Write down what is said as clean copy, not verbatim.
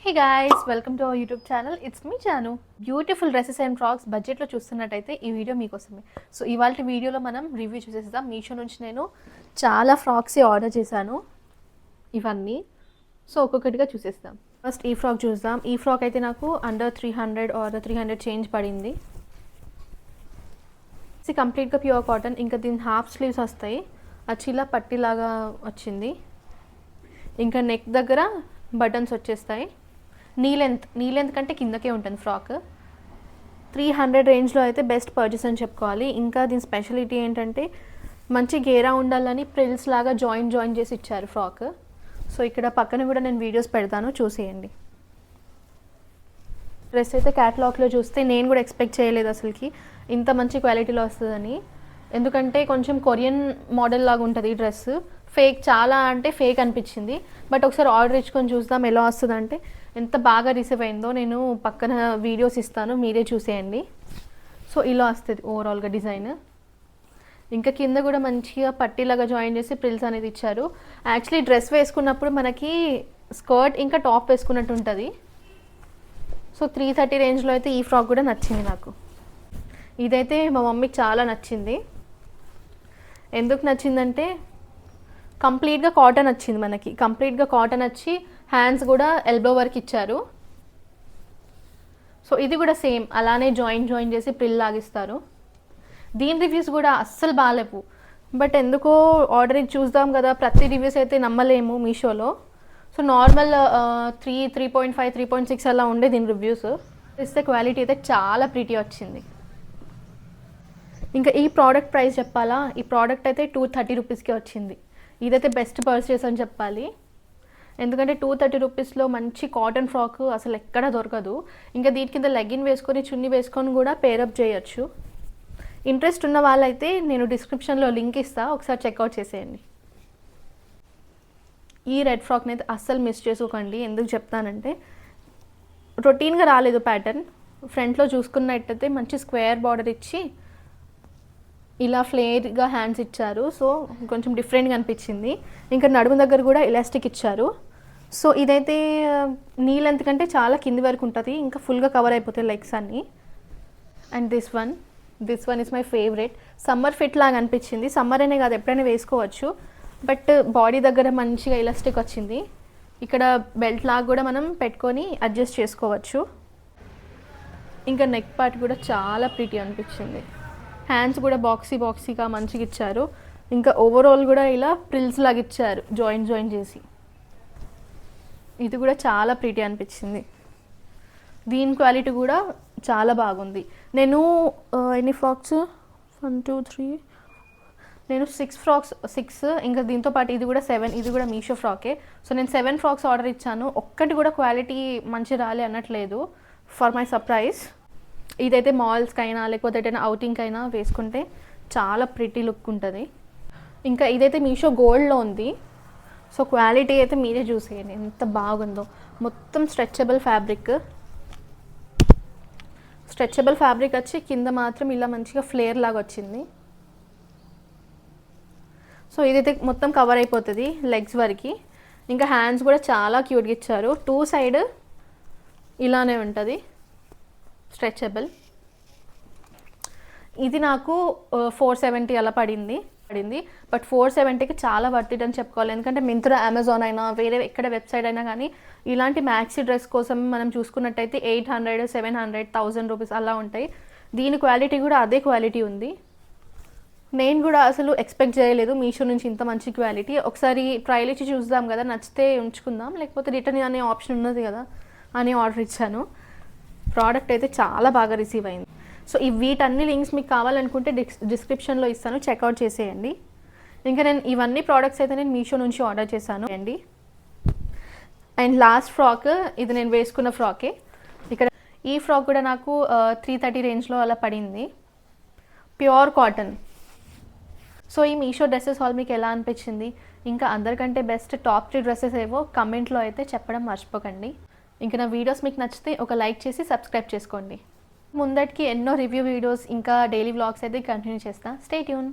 Hey guys, welcome to our YouTube channel. It's me Chanu. Beautiful dresses and frocks బడ్జెట్లో చూస్తున్నట్టయితే ఈ video మీకోసమే. So ఇవాళ వీడియోలో మనం రివ్యూ చూసేద్దాం. మీషో నుంచి నేను చాలా ఫ్రాక్స్ ఆర్డర్ చేశాను ఇవన్నీ. సో ఒక్కొక్కటిగా చూసేద్దాం. ఫస్ట్ ఈ ఫ్రాక్ చూద్దాం. ఈ ఫ్రాక్ అయితే నాకు అండర్ 300 ఆర్ 300 చేంజ్ పడింది. ఇది కంప్లీట్గా ప్యూర్ కాటన్. ఇంకా దీని హాఫ్ స్లీవ్స్ వస్తాయి. అచ్చిలా పట్టిలాగా వచ్చింది. ఇంకా నెక్ దగ్గర బటన్స్ వచ్చేస్తాయి. నీ లెంత్ కంటే కిందకే ఉంటుంది ఫ్రాక్. 300 రేంజ్లో అయితే బెస్ట్ పర్చేస్ అని చెప్పుకోవాలి. ఇంకా దీని స్పెషాలిటీ ఏంటంటే మంచి గేరా ఉండాలని ప్రిల్స్ లాగా జాయిన్ చేసి ఇచ్చారు ఫ్రాక్. సో ఇక్కడ పక్కన కూడా నేను వీడియోస్ పెడతాను, చూసేయండి. డ్రెస్ అయితే క్యాటలాగ్లో చూస్తే నేను కూడా ఎక్స్పెక్ట్ చేయలేదు అసలుకి ఇంత మంచి క్వాలిటీలో వస్తుందని. ఎందుకంటే కొంచెం కొరియన్ మోడల్ లాగా ఉంటుంది ఈ డ్రెస్. ఫేక్, చాలా అంటే ఫేక్ అనిపించింది. బట్ ఒకసారి ఆర్డర్ ఇచ్చుకొని చూద్దాం ఎలా వస్తుందంటే. ఎంత బాగా రిసీవ్ అయిందో నేను పక్కన వీడియోస్ ఇస్తాను, మీరే చూసేయండి. సో ఇలా వస్తుంది ఓవరాల్గా డిజైన్. ఇంకా కింద కూడా మంచిగా పట్టీలాగా జాయిన్ చేసి ప్రిల్స్ అనేది ఇచ్చారు. యాక్చువల్లీ డ్రెస్ వేసుకున్నప్పుడు మనకి స్కర్ట్ ఇంకా టాప్ వేసుకున్నట్టు ఉంటుంది. సో 330 రేంజ్లో అయితే ఈ ఫ్రాక్ కూడా నచ్చింది నాకు. ఇదైతే మా మమ్మీకి చాలా నచ్చింది. ఎందుకు నచ్చిందంటే కంప్లీట్గా కాటన్ వచ్చింది మనకి. కంప్లీట్గా కాటన్ వచ్చి హ్యాండ్స్ కూడా ఎల్బో వరకు ఇచ్చారు. సో ఇది కూడా సేమ్ అలానే జాయిన్ చేసి ప్రిల్ లాగిస్తారు. దీని రివ్యూస్ కూడా అస్సలు బాగాలేవు. బట్ ఎందుకో ఆర్డర్ ఇచ్చి చూద్దాం కదా, ప్రతి రివ్యూస్ అయితే నమ్మలేము మీషోలో. సో నార్మల్ 3.5 3.6 అలా ఉండే దీని రివ్యూస్. ఇస్తే క్వాలిటీ అయితే చాలా ప్రీటీ వచ్చింది. ఇంకా ఈ ప్రోడక్ట్ ప్రైస్ చెప్పాలా, ఈ ప్రోడక్ట్ అయితే 230 రూపీస్కి వచ్చింది. ఇదైతే బెస్ట్ పర్చేస్ అని చెప్పాలి. ఎందుకంటే 230 రూపీస్లో మంచి కాటన్ ఫ్రాక్ అసలు ఎక్కడ దొరకదు. ఇంకా దీని కింద లెగ్గిన్ వేసుకొని చున్నీ వేసుకొని కూడా పేరప్ చేయొచ్చు. ఇంట్రెస్ట్ ఉన్న వాళ్ళైతే నేను డిస్క్రిప్షన్లో లింక్ ఇస్తాను, ఒకసారి చెక్అవుట్ చేసేయండి. ఈ రెడ్ ఫ్రాక్ని అయితే అస్సలు మిస్ చేసుకోకండి. ఎందుకు చెప్తానంటే రొటీన్గా రాలేదు ప్యాటర్న్. ఫ్రంట్లో చూసుకున్నట్టయితే మంచి స్క్వేర్ బార్డర్ ఇచ్చి ఇలా ఫ్లేర్గా హ్యాండ్స్ ఇచ్చారు. సో కొంచెం డిఫరెంట్గా అనిపించింది. ఇంకా నడుము దగ్గర కూడా ఎలాస్టిక్ ఇచ్చారు. సో ఇదైతే నీ లెంత్ కంటే చాలా కింది వరకు ఉంటుంది. ఇంకా ఫుల్గా కవర్ అయిపోతాయి లెగ్స్ అన్నీ. And this one is my favourite. Summer fit లాగా అనిపించింది. సమ్మర్ అనే కాదు, ఎప్పుడైనా వేసుకోవచ్చు. బట్ బాడీ దగ్గర మంచిగా ఎలాస్టిక్ వచ్చింది. ఇక్కడ బెల్ట్ లాగా కూడా మనం పెట్టుకొని అడ్జస్ట్ చేసుకోవచ్చు. ఇంకా నెక్ పార్ట్ కూడా చాలా ప్రిటీ అనిపించింది. హ్యాండ్స్ కూడా బాక్సీగా మంచిగా ఇచ్చారు. ఇంకా ఓవరాల్ కూడా ఇలా ప్రిల్స్ లాగా ఇచ్చారు జాయిన్ చేసి. ఇది కూడా చాలా ప్రిటీ అనిపించింది. దీని క్వాలిటీ కూడా చాలా బాగుంది. నేను ఎన్ని ఫ్రాక్స్ 1 2 3 నేను 6 ఫ్రాక్స్, 6 ఇంకా దీంతో పాటు ఇది కూడా 7. ఇది కూడా మీషో ఫ్రాకే. సో నేను 7 ఫ్రాక్స్ ఆర్డర్ ఇచ్చాను. ఒక్కటి కూడా క్వాలిటీ మంచి రాలే అన్నట్లేదు. ఫర్ మై సర్ప్రైజ్ ఇదైతే మాల్స్కి అయినా లేకపోతే ఎటైనా అవుటింగ్కి అయినా వేసుకుంటే చాలా ప్రిటీ లుక్ ఉంటుంది. ఇంకా ఇదైతే మీషో గోల్డ్లో ఉంది. సో క్వాలిటీ అయితే మీరే చూసేయండి ఎంత బాగుందో. మొత్తం స్ట్రెచబుల్ ఫ్యాబ్రిక్ వచ్చి కింద మాత్రం ఇలా మంచిగా ఫ్లేర్ లాగా వచ్చింది. సో ఇదైతే మొత్తం కవర్ అయిపోతుంది లెగ్స్ వరకు. ఇంకా హ్యాండ్స్ కూడా చాలా క్యూట్గా ఇచ్చారు. 2 సైడ్ ఇలానే ఉంటుంది స్ట్రెచబుల్. ఇది నాకు 470 అలా పడింది. బట్ 470కి చాలా వర్త్ ఇట్ అని చెప్పుకోవాలి. ఎందుకంటే మింత్రా, అమెజాన్ అయినా వేరే ఎక్కడ వెబ్సైట్ అయినా కానీ ఇలాంటి మ్యాక్సీ డ్రెస్ కోసం మనం చూసుకున్నట్టయితే 800 700 1000 రూపీస్ అలా ఉంటాయి. దీని క్వాలిటీ కూడా అదే క్వాలిటీ ఉంది. నేను కూడా అసలు ఎక్స్పెక్ట్ చేయలేదు మీషో నుంచి ఇంత మంచి క్వాలిటీ. ఒకసారి ట్రయల్ ఇచ్చి చూద్దాం కదా, నచ్చితే ఉంచుకుందాం, లేకపోతే రిటర్న్ అనే ఆప్షన్ ఉన్నది కదా అని ఆర్డర్ ఇచ్చాను. ప్రోడక్ట్ అయితే చాలా బాగా రిసీవ్ అయింది. సో ఈ వీటన్ని లింక్స్ మీకు కావాలనుకుంటే డిస్క్రిప్షన్లో ఇస్తాను, చెక్అవుట్ చేసేయండి. ఇంకా నేను ఇవన్నీ ప్రోడక్ట్స్ అయితే నేను మీషో నుంచి ఆర్డర్ చేశాను అండి. అండ్ లాస్ట్ ఫ్రాక్ ఇది నేను వేసుకున్న ఫ్రాకే. ఇక్కడ ఈ ఫ్రాక్ కూడా నాకు 330 రేంజ్లో అలా పడింది. Pure cotton. సో ఈ మీషో డ్రెస్సెస్ హాల్ మీకు ఎలా అనిపించింది? ఇంకా అందరికంటే బెస్ట్ టాప్ 3 డ్రెస్సెస్ ఏవో కమెంట్లో అయితే చెప్పడం మర్చిపోకండి. ఇంకా నా వీడియోస్ మీకు నచ్చితే ఒక లైక్ చేసి సబ్స్క్రైబ్ చేసుకోండి. ముందటికి ఎన్నో రివ్యూ వీడియోస్ ఇంకా డైలీ వ్లాగ్స్ అయితే కంటిన్యూ చేస్తా. Stay tune.